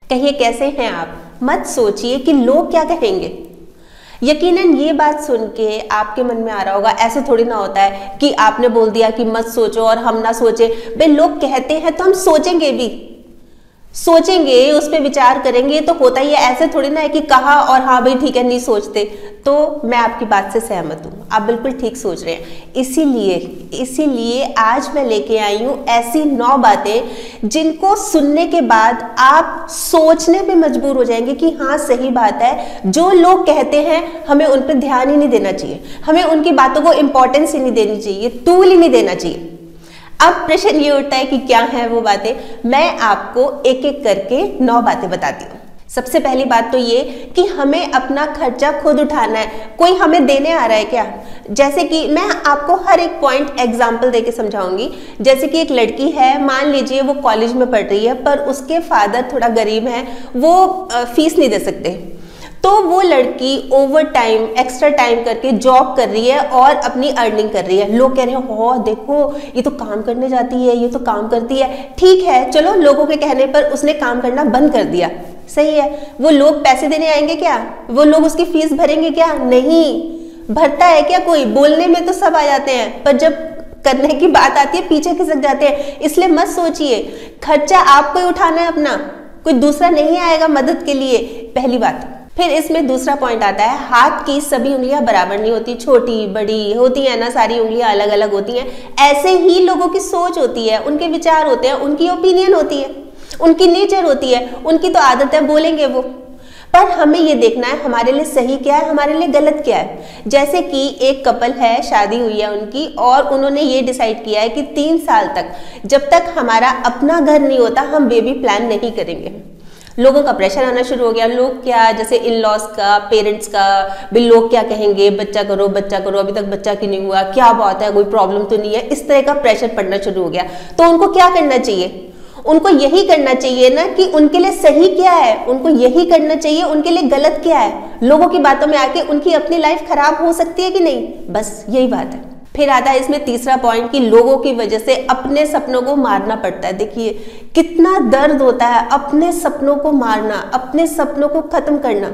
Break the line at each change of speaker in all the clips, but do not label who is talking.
कहिए कैसे हैं आप? मत सोचिए कि लोग क्या कहेंगे। यकीनन ये बात सुन के आपके मन में आ रहा होगा, ऐसे थोड़ी ना होता है कि आपने बोल दिया कि मत सोचो और हम ना सोचे। भाई लोग कहते हैं तो हम सोचेंगे भी, सोचेंगे, उस पर विचार करेंगे तो होता ही है। ऐसे थोड़ी ना है कि कहा और हाँ भाई ठीक है नहीं सोचते। तो मैं आपकी बात से सहमत हूँ, आप बिल्कुल ठीक सोच रहे हैं। इसीलिए आज मैं लेके आई हूँ ऐसी 9 बातें जिनको सुनने के बाद आप सोचने पे मजबूर हो जाएंगे कि हाँ सही बात है, जो लोग कहते हैं हमें उन पर ध्यान ही नहीं देना चाहिए, हमें उनकी बातों को इंपॉर्टेंस ही नहीं देनी चाहिए, तूल ही नहीं देना चाहिए। अब प्रश्न ये उठता है कि क्या है वो बातें। मैं आपको एक एक करके 9 बातें बताती हूँ। सबसे पहली बात तो ये कि हमें अपना खर्चा खुद उठाना है, कोई हमें देने आ रहा है क्या? जैसे कि मैं आपको हर एक पॉइंट एग्जाम्पल देके समझाऊंगी। जैसे कि एक लड़की है, मान लीजिए वो कॉलेज में पढ़ रही है पर उसके फादर थोड़ा गरीब हैं, वो फीस नहीं दे सकते, तो वो लड़की ओवर टाइम एक्स्ट्रा टाइम करके जॉब कर रही है और अपनी अर्निंग कर रही है। लोग कह रहे हैं हो देखो ये तो काम करने जाती है, ये तो काम करती है। ठीक है, चलो लोगों के कहने पर उसने काम करना बंद कर दिया, सही है। वो लोग पैसे देने आएंगे क्या? वो लोग उसकी फीस भरेंगे क्या? नहीं भरता है क्या कोई? बोलने में तो सब आ जाते हैं पर जब करने की बात आती है पीछे खिसक जाते हैं। इसलिए मत सोचिए, खर्चा आपको ही उठाना है अपना, कोई दूसरा नहीं आएगा मदद के लिए, पहली बात। फिर इसमें दूसरा पॉइंट आता है, हाथ की सभी उंगलियां बराबर नहीं होती, छोटी बड़ी होती है ना, सारी उंगलियां अलग अलग होती हैं। ऐसे ही लोगों की सोच होती है, उनके विचार होते हैं, उनकी ओपिनियन होती है, उनकी नेचर होती है, उनकी तो आदत है, बोलेंगे वो। पर हमें ये देखना है हमारे लिए सही क्या है, हमारे लिए गलत क्या है। जैसे कि एक कपल है, शादी हुई है उनकी, और उन्होंने ये डिसाइड किया है कि 3 साल तक जब तक हमारा अपना घर नहीं होता हम बेबी प्लान नहीं करेंगे। लोगों का प्रेशर आना शुरू हो गया। लोग क्या, जैसे इन लॉज का, पेरेंट्स का, भी लोग क्या कहेंगे, बच्चा करो, अभी तक बच्चा क्यों नहीं हुआ, क्या बात है, कोई प्रॉब्लम तो नहीं है, इस तरह का प्रेशर पड़ना शुरू हो गया। तो उनको क्या करना चाहिए? उनको यही करना चाहिए ना कि उनके लिए सही क्या है, उनको यही करना चाहिए, उनके लिए गलत क्या है। लोगों की बातों में आके उनकी अपनी लाइफ खराब हो सकती है कि नहीं, बस यही बात है। फिर आता है इसमें तीसरा पॉइंट कि लोगों की वजह से अपने सपनों को मारना पड़ता है। देखिए कितना दर्द होता है अपने सपनों को मारना, अपने सपनों को खत्म करना।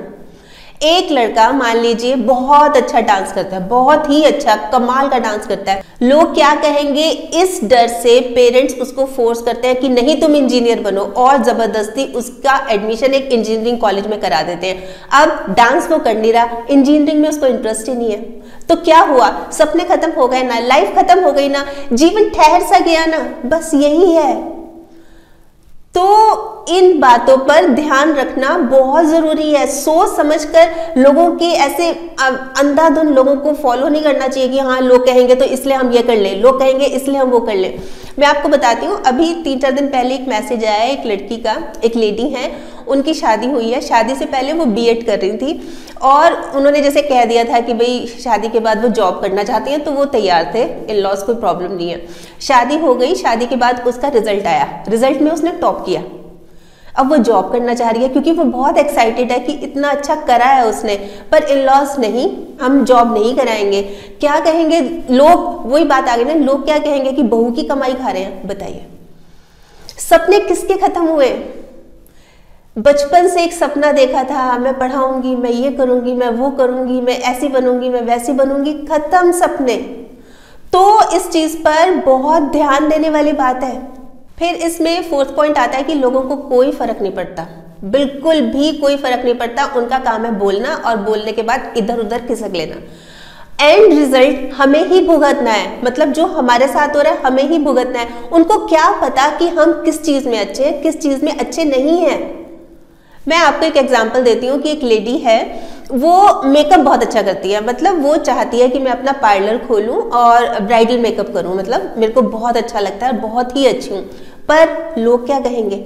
एक लड़का मान लीजिए बहुत अच्छा डांस करता है, बहुत ही अच्छा कमाल का डांस करता है, लोग क्या कहेंगे इस डर से पेरेंट्स उसको फोर्स करते हैं कि नहीं तुम इंजीनियर बनो, और जबरदस्ती उसका एडमिशन एक इंजीनियरिंग कॉलेज में करा देते हैं। अब डांस वो कर नहीं रहा, इंजीनियरिंग में उसको इंटरेस्ट ही नहीं है, तो क्या हुआ? सपने खत्म हो गए ना, लाइफ खत्म हो गई ना, जीवन ठहर सा गया ना, बस यही है। तो इन बातों पर ध्यान रखना बहुत जरूरी है। सोच समझकर लोगों के ऐसे अंधाधुंध लोगों को फॉलो नहीं करना चाहिए कि हाँ लोग कहेंगे तो इसलिए हम ये कर लें, लोग कहेंगे इसलिए हम वो कर लें। मैं आपको बताती हूँ, अभी 3-4 दिन पहले एक मैसेज आया एक लड़की का, एक लेडी है, उनकी शादी हुई है। शादी से पहले वो बीएड कर रही थी और उन्होंने जैसे कह दिया था कि भाई शादी के बाद वो जॉब करना चाहती हैं, तो वो तैयार थे, इन लॉज कोई प्रॉब्लम नहीं है। शादी हो गई, शादी के बाद उसका रिजल्ट आया, रिजल्ट में उसने टॉप किया। अब वो जॉब करना चाह रही है क्योंकि वो बहुत एक्साइटेड है कि इतना अच्छा करा है उसने, पर इन लॉज नहीं, हम जॉब नहीं कराएंगे, क्या कहेंगे लोग। वही बात आ गई ना, लोग क्या कहेंगे कि बहू की कमाई खा रहे हैं। बताइए सपने किसके खत्म हुए? बचपन से एक सपना देखा था, मैं पढ़ाऊंगी, मैं ये करूंगी, मैं वो करूंगी, मैं ऐसी बनूंगी, मैं वैसी बनूंगी, खत्म सपने। तो इस चीज पर बहुत ध्यान देने वाली बात है। फिर इसमें 4th पॉइंट आता है कि लोगों को कोई फर्क नहीं पड़ता, बिल्कुल भी कोई फर्क नहीं पड़ता, उनका काम है बोलना और बोलने के बाद इधर उधर खिसक लेना। एंड रिजल्ट हमें ही भुगतना है, मतलब जो हमारे साथ हो रहा है हमें ही भुगतना है। उनको क्या पता कि हम किस चीज में अच्छे हैं, किस चीज में अच्छे नहीं हैं। मैं आपको एक एग्जांपल देती हूँ कि एक लेडी है, वो मेकअप बहुत अच्छा करती है, मतलब वो चाहती है कि मैं अपना पार्लर खोलूं और ब्राइडल मेकअप करूं, मतलब मेरे को बहुत अच्छा लगता है, बहुत ही अच्छी हूँ। पर लोग क्या कहेंगे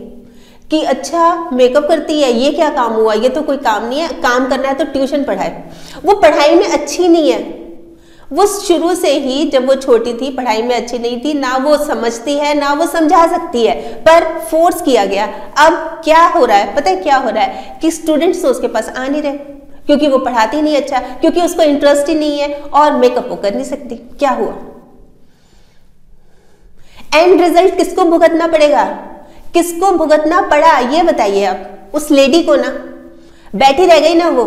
कि अच्छा मेकअप करती है, ये क्या काम हुआ, ये तो कोई काम नहीं है, काम करना है तो ट्यूशन पढ़ाए। वो पढ़ाई में अच्छी नहीं है, वो शुरू से ही जब वो छोटी थी पढ़ाई में अच्छी नहीं थी, ना वो समझती है ना वो समझा सकती है, पर फोर्स किया गया। अब क्या हो रहा है पता है क्या हो रहा है कि स्टूडेंट्स तो उसके पास आ नहीं रहे क्योंकि वो पढ़ाती नहीं अच्छा, क्योंकि उसको इंटरेस्ट ही नहीं है और मेकअप वो कर नहीं सकती। क्या हुआ? एंड रिजल्ट किसको भुगतना पड़ेगा? किसको भुगतना पड़ा ये बताइए आप। उस लेडी को ना, बैठी रह गई ना वो,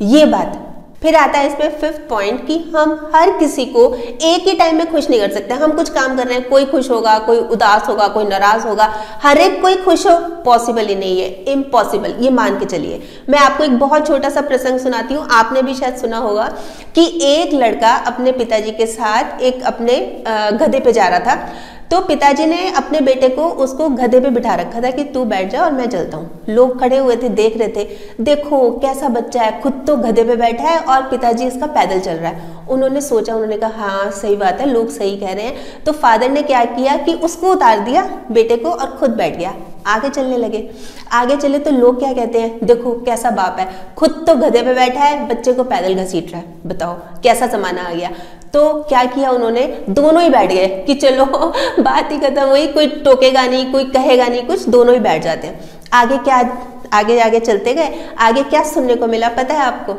ये बात। फिर आता है इसमें 5th पॉइंट कि हम हर किसी को एक ही टाइम में खुश नहीं कर सकते। हम कुछ काम कर रहे हैं, कोई खुश होगा, कोई उदास होगा, कोई नाराज होगा, हर एक कोई खुश हो पॉसिबल ही नहीं है, इम्पॉसिबल, ये मान के चलिए। मैं आपको एक बहुत छोटा सा प्रसंग सुनाती हूँ, आपने भी शायद सुना होगा कि एक लड़का अपने पिताजी के साथ एक अपने गधे पे जा रहा था। तो पिताजी ने अपने बेटे को उसको गधे पे बिठा रखा था कि तू बैठ जा और मैं चलता हूँ। लोग खड़े हुए थे, देख रहे थे, देखो कैसा बच्चा है, खुद तो गधे पे बैठा है और पिताजी इसका पैदल चल रहा है। उन्होंने सोचा, उन्होंने कहा हाँ सही बात है, लोग सही कह रहे हैं। तो फादर ने क्या किया कि उसको उतार दिया बेटे को और खुद बैठ गया, आगे चलने लगे। आगे चले तो लोग क्या कहते हैं, देखो कैसा बाप है, खुद तो गधे पे बैठा है, बच्चे को पैदल घसीट रहा है, बताओ कैसा जमाना आ गया। तो क्या किया उन्होंने, दोनों ही बैठ गए कि चलो बात ही खत्म हुई, कोई टोकेगा नहीं, कोई कहेगा नहीं कुछ, दोनों ही बैठ जाते हैं। आगे क्या, आगे आगे चलते गए, आगे क्या सुनने को मिला पता है आपको?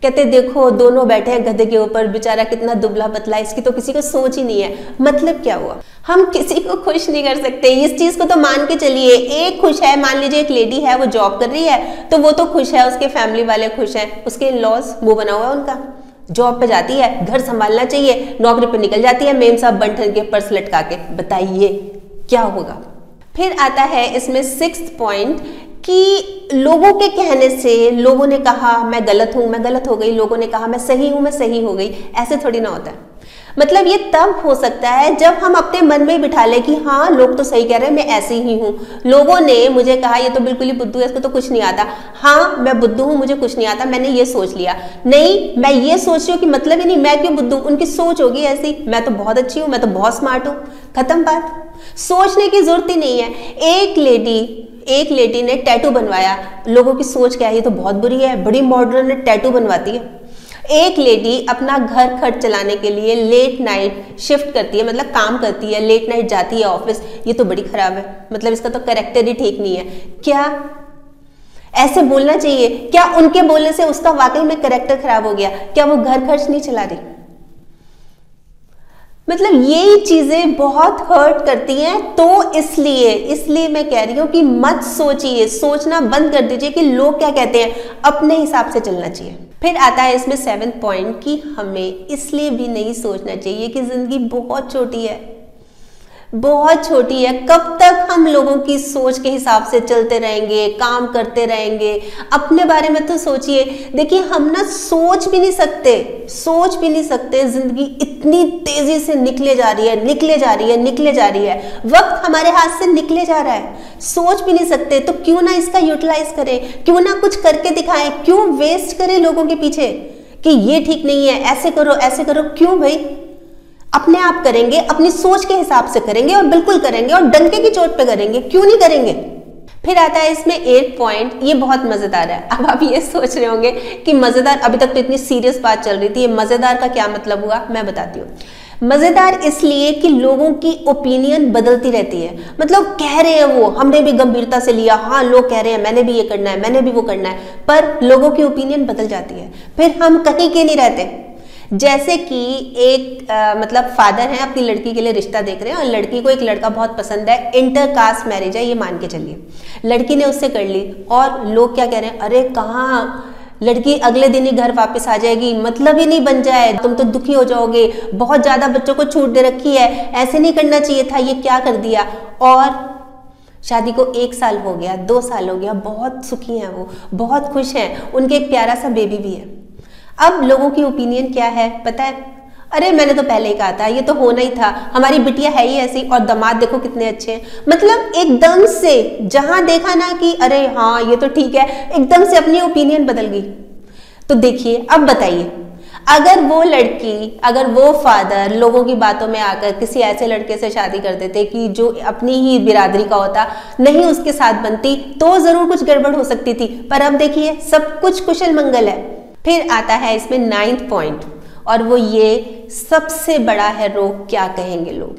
कहते देखो दोनों बैठे हैं गधे के ऊपर, बेचारा कितना दुबला पतला, इसकी तो किसी को सोच ही नहीं है। मतलब क्या हुआ, हम किसी को खुश नहीं कर सकते, इस चीज को तो मान के चलिए। एक खुश है, मान लीजिए एक लेडी है, वो जॉब कर रही है तो वो तो खुश है, उसके फैमिली वाले खुश हैं, उसके इन-लॉज मुंह बना हुआ है उनका, जॉब पे जाती है, घर संभालना चाहिए, नौकरी पे निकल जाती है, मेम साहब बन ठन के पर्स लटका के, बताइए क्या होगा। फिर आता है इसमें 6th पॉइंट कि लोगों के कहने से, लोगों ने कहा मैं गलत हूं, मैं गलत हो गई, लोगों ने कहा मैं सही हूं, मैं सही हो गई, ऐसे थोड़ी ना होता है। मतलब ये तब हो सकता है जब हम अपने मन में बिठा ले कि हाँ लोग तो सही कह रहे हैं, मैं ऐसी ही हूँ, लोगों ने मुझे कहा ये तो बिल्कुल ही बुद्धू है, इसको तो कुछ नहीं आता, हाँ मैं बुद्धू हूँ, मुझे कुछ नहीं आता, मैंने ये सोच लिया, नहीं मैं ये सोच रही हूँ कि मतलब ही नहीं, मैं क्यों बुद्धू, उनकी सोच होगी ऐसी, मैं तो बहुत अच्छी हूँ, मैं तो बहुत स्मार्ट हूँ, खत्म बात, सोचने की जरूरत ही नहीं है। एक लेडी ने टैटू बनवाया, लोगों की सोच क्या है, ये तो बहुत बुरी है, बड़ी मॉडर्न टैटू बनवाती है। एक लेडी अपना घर खर्च चलाने के लिए लेट नाइट शिफ्ट करती है, मतलब काम करती है, लेट नाइट जाती है ऑफिस, ये तो बड़ी खराब है, मतलब इसका तो कैरेक्टर ही ठीक नहीं है। क्या ऐसे बोलना चाहिए? क्या उनके बोलने से उसका वाकई में कैरेक्टर खराब हो गया? क्या वो घर खर्च नहीं चला रही? मतलब यही चीजें बहुत हर्ट करती हैं। तो इसलिए मैं कह रही हूं कि मत सोचिए, सोचना बंद कर दीजिए कि लोग क्या कहते हैं, अपने हिसाब से चलना चाहिए। फिर आता है इसमें 7th पॉइंट कि हमें इसलिए भी नहीं सोचना चाहिए कि जिंदगी बहुत छोटी है, बहुत छोटी है। कब तक हम लोगों की सोच के हिसाब से चलते रहेंगे, काम करते रहेंगे? अपने बारे में तो सोचिए। देखिए हम ना सोच भी नहीं सकते, जिंदगी इतनी तेजी से निकले जा रही है, वक्त हमारे हाथ से निकले जा रहा है, सोच भी नहीं सकते। तो क्यों ना इसका यूटिलाइज करें, क्यों ना कुछ करके दिखाएं, क्यों वेस्ट करें लोगों के पीछे कि ये ठीक नहीं है, ऐसे करो, क्यों भाई? अपने आप करेंगे, अपनी सोच के हिसाब से करेंगे और बिल्कुल करेंगे और डंके की चोट पे करेंगे, क्यों नहीं करेंगे? फिर आता है इसमें 8th पॉइंट, ये बहुत मजेदार है। अब आप ये सोच रहे होंगे कि मजेदार, अभी तक तो इतनी सीरियस बात चल रही थी, ये मजेदार का क्या मतलब हुआ, मैं बताती हूँ। मजेदार इसलिए कि लोगों की ओपिनियन बदलती रहती है। मतलब कह रहे हैं वो, हमने भी गंभीरता से लिया, हाँ लोग कह रहे हैं मैंने भी ये करना है, मैंने भी वो करना है, पर लोगों की ओपिनियन बदल जाती है, फिर हम कहीं के नहीं रहते। जैसे कि एक मतलब फादर हैं, अपनी लड़की के लिए रिश्ता देख रहे हैं और लड़की को एक लड़का बहुत पसंद है, इंटरकास्ट मैरिज है, ये मान के चलिए। लड़की ने उससे कर ली और लोग क्या कह रहे हैं, अरे कहाँ, लड़की अगले दिन ही घर वापस आ जाएगी, मतलब ही नहीं बन जाए, तुम तो दुखी हो जाओगे, बहुत ज्यादा बच्चों को छूट दे रखी है, ऐसे नहीं करना चाहिए था, ये क्या कर दिया। और शादी को 1 साल हो गया, 2 साल हो गया, बहुत सुखी हैं वो, बहुत खुश हैं, उनके एक प्यारा सा बेबी भी है। अब लोगों की ओपिनियन क्या है पता है, अरे मैंने तो पहले ही कहा था, ये तो होना ही था, हमारी बिटिया है ही ऐसी और दामाद देखो कितने अच्छे हैं। मतलब एकदम से जहां देखा ना कि अरे हाँ ये तो ठीक है, एकदम से अपनी ओपिनियन बदल गई। तो देखिए अब बताइए, अगर वो लड़की, अगर वो फादर लोगों की बातों में आकर किसी ऐसे लड़के से शादी कर देते कि जो अपनी ही बिरादरी का होता, नहीं उसके साथ बनती, तो जरूर कुछ गड़बड़ हो सकती थी, पर अब देखिए सब कुछ कुशल मंगल है। फिर आता है इसमें 9th पॉइंट, और वो ये सबसे बड़ा है रोग, क्या कहेंगे लोग,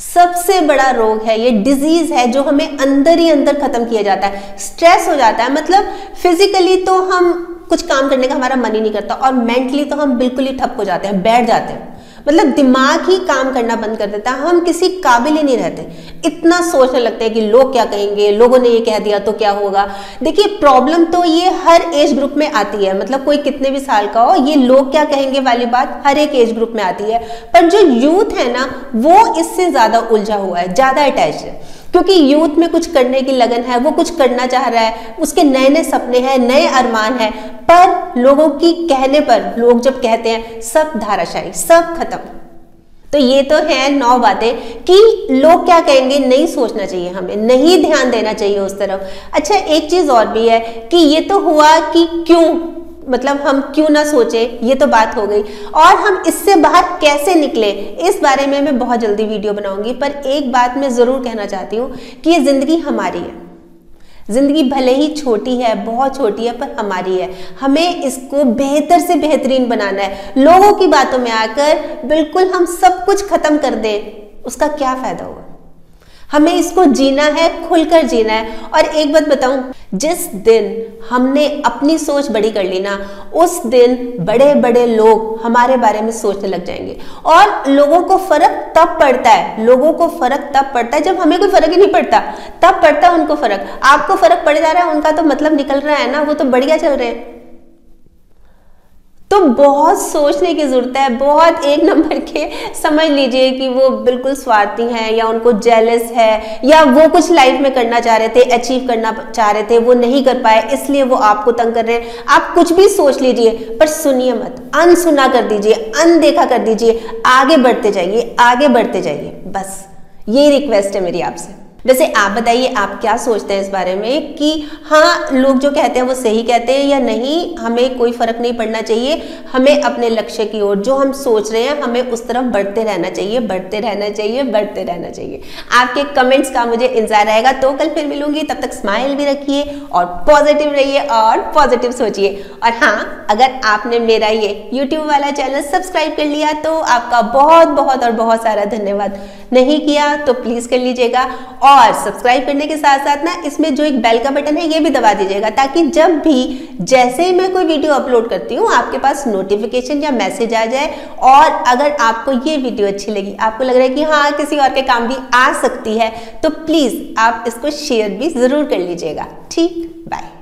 सबसे बड़ा रोग है ये, डिजीज है जो हमें अंदर ही अंदर खत्म किया जाता है। स्ट्रेस हो जाता है, मतलब फिजिकली तो हम कुछ काम करने का हमारा मन ही नहीं करता और मेंटली तो हम बिल्कुल ही ठप हो जाते हैं, बैठ जाते हैं। मतलब दिमाग ही काम करना बंद कर देता है, हम किसी काबिल ही नहीं रहते, इतना सोचने लगते हैं कि लोग क्या कहेंगे, लोगों ने ये कह दिया तो क्या होगा। देखिए प्रॉब्लम तो ये हर एज ग्रुप में आती है, मतलब कोई कितने भी साल का हो, ये लोग क्या कहेंगे वाली बात हर एक एज ग्रुप में आती है। पर जो यूथ है ना वो इससे ज्यादा उलझा हुआ है, ज्यादा अटैच है, क्योंकि यूथ में कुछ करने की लगन है, वो कुछ करना चाह रहा है, उसके नए नए सपने हैं, नए अरमान है, पर लोगों की कहने पर, लोग जब कहते हैं सब धाराशायी, सब खत्म। तो ये तो है 9 बातें कि लोग क्या कहेंगे नहीं सोचना चाहिए, हमें नहीं ध्यान देना चाहिए उस तरफ। अच्छा एक चीज और भी है कि ये तो हुआ कि क्यों, मतलब हम क्यों ना सोचे, ये तो बात हो गई, और हम इससे बाहर कैसे निकले इस बारे में मैं बहुत जल्दी वीडियो बनाऊंगी। पर एक बात मैं जरूर कहना चाहती हूँ कि ये जिंदगी हमारी है, जिंदगी भले ही छोटी है, बहुत छोटी है, पर हमारी है, हमें इसको बेहतर से बेहतरीन बनाना है। लोगों की बातों में आकर बिल्कुल हम सब कुछ खत्म कर दें, उसका क्या फायदा होगा। हमें इसको जीना है, खुलकर जीना है। और एक बात बताऊं, जिस दिन हमने अपनी सोच बड़ी कर ली ना, उस दिन बड़े बड़े लोग हमारे बारे में सोचने लग जाएंगे। और लोगों को फर्क तब पड़ता है, लोगों को फर्क तब पड़ता है जब हमें कोई फर्क ही नहीं पड़ता, तब पड़ता है उनको फर्क। आपको फर्क पड़ जा रहा है, उनका तो मतलब निकल रहा है ना, वो तो बढ़िया चल रहे हैं। तो बहुत सोचने की जरूरत है, बहुत एक नंबर के समझ लीजिए कि वो बिल्कुल स्वार्थी हैं, या उनको जेलस है, या वो कुछ लाइफ में करना चाह रहे थे, अचीव करना चाह रहे थे, वो नहीं कर पाए, इसलिए वो आपको तंग कर रहे हैं। आप कुछ भी सोच लीजिए पर सुनिए मत, अनसुना कर दीजिए, अनदेखा कर दीजिए, आगे बढ़ते जाइए, आगे बढ़ते जाइए, बस ये रिक्वेस्ट है मेरी आपसे। वैसे आप बताइए आप क्या सोचते हैं इस बारे में कि हाँ लोग जो कहते हैं वो सही कहते हैं या नहीं, हमें कोई फर्क नहीं पड़ना चाहिए, हमें अपने लक्ष्य की ओर जो हम सोच रहे हैं हमें उस तरफ बढ़ते रहना चाहिए, बढ़ते रहना चाहिए, बढ़ते रहना चाहिए। आपके कमेंट्स का मुझे इंतजार रहेगा। तो कल फिर मिलूंगी, तब तक स्माइल भी रखिए और पॉजिटिव रहिए और पॉजिटिव सोचिए। और हाँ, अगर आपने मेरा ये यूट्यूब वाला चैनल सब्सक्राइब कर लिया तो आपका बहुत बहुत और बहुत सारा धन्यवाद, नहीं किया तो प्लीज कर लीजिएगा। और सब्सक्राइब करने के साथ साथ ना इसमें जो एक बेल का बटन है ये भी दबा दीजिएगा, ताकि जब भी जैसे ही मैं कोई वीडियो अपलोड करती हूँ आपके पास नोटिफिकेशन या मैसेज आ जाए। और अगर आपको ये वीडियो अच्छी लगी, आपको लग रहा है कि हाँ किसी और के काम भी आ सकती है, तो प्लीज आप इसको शेयर भी जरूर कर लीजिएगा। ठीक, बाय।